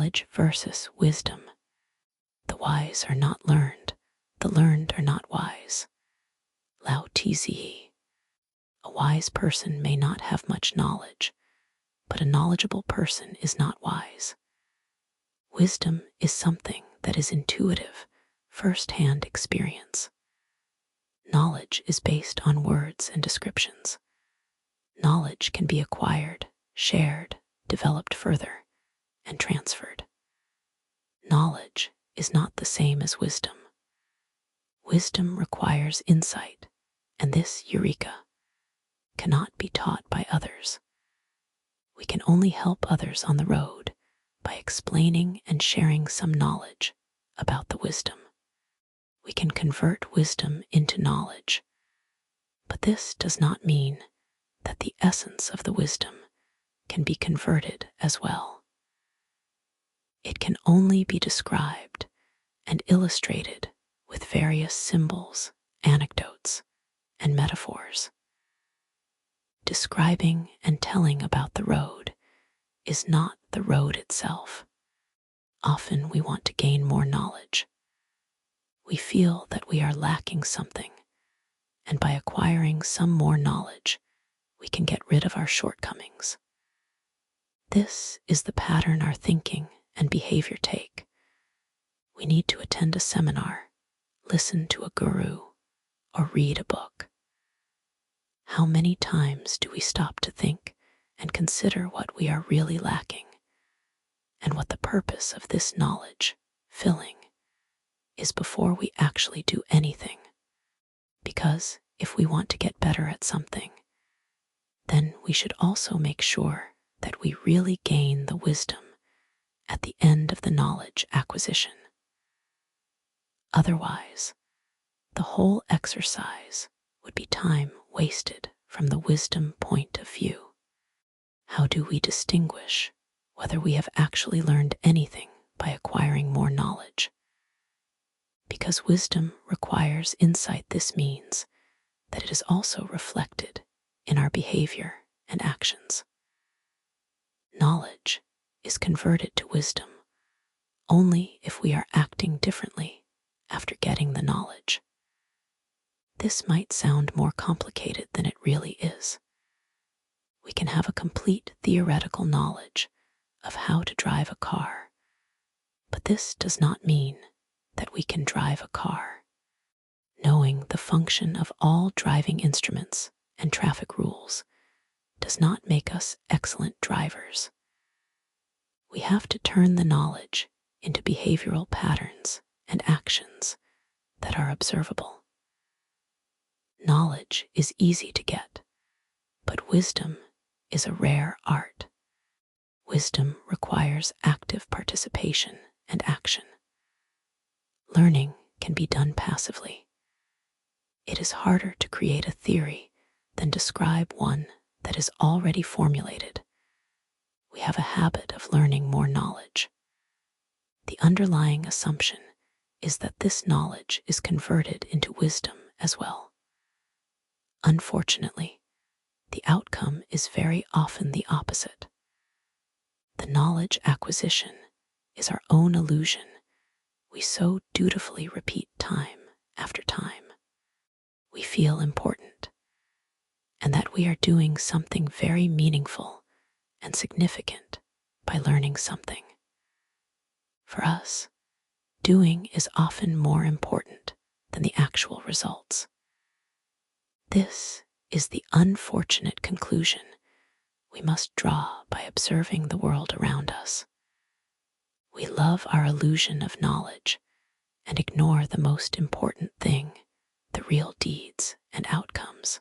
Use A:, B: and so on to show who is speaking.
A: knowledge versus wisdom. The wise are not learned, the learned are not wise. Lao Tzu. A wise person may not have much knowledge, but a knowledgeable person is not wise. Wisdom is something that is intuitive, first-hand experience. Knowledge is based on words and descriptions. Knowledge can be acquired, shared, developed further, and transferred. Knowledge is not the same as wisdom. Wisdom requires insight, and this eureka cannot be taught by others. We can only help others on the road by explaining and sharing some knowledge about the wisdom. We can convert wisdom into knowledge, but this does not mean that the essence of the wisdom can be converted as well. It can only be described and illustrated with various symbols, anecdotes, and metaphors. Describing and telling about the road is not the road itself. Often we want to gain more knowledge. We feel that we are lacking something, and by acquiring some more knowledge, we can get rid of our shortcomings. This is the pattern our thinking and behavior take. We need to attend a seminar, listen to a guru, or read a book. How many times do we stop to think and consider what we are really lacking, and what the purpose of this knowledge, filling, is before we actually do anything? Because if we want to get better at something, then we should also make sure that we really gain the wisdom at the end of the knowledge acquisition. Otherwise, the whole exercise would be time wasted from the wisdom point of view. How do we distinguish whether we have actually learned anything by acquiring more knowledge? Because wisdom requires insight, this means that it is also reflected in our behavior and actions. Knowledge is converted to wisdom only if we are acting differently after getting the knowledge. This might sound more complicated than it really is. We can have a complete theoretical knowledge of how to drive a car, but this does not mean that we can drive a car. Knowing the function of all driving instruments and traffic rules does not make us excellent drivers. We have to turn the knowledge into behavioral patterns and actions that are observable. Knowledge is easy to get, but wisdom is a rare art. Wisdom requires active participation and action. Learning can be done passively. It is harder to create a theory than describe one that is already formulated. We have a habit of learning more knowledge. The underlying assumption is that this knowledge is converted into wisdom as well. Unfortunately, the outcome is very often the opposite. The knowledge acquisition is our own illusion we so dutifully repeat time after time. We feel important, and that we are doing something very meaningful and significant by learning something. For us, doing is often more important than the actual results. This is the unfortunate conclusion we must draw by observing the world around us. We love our illusion of knowledge and ignore the most important thing, the real deeds and outcomes.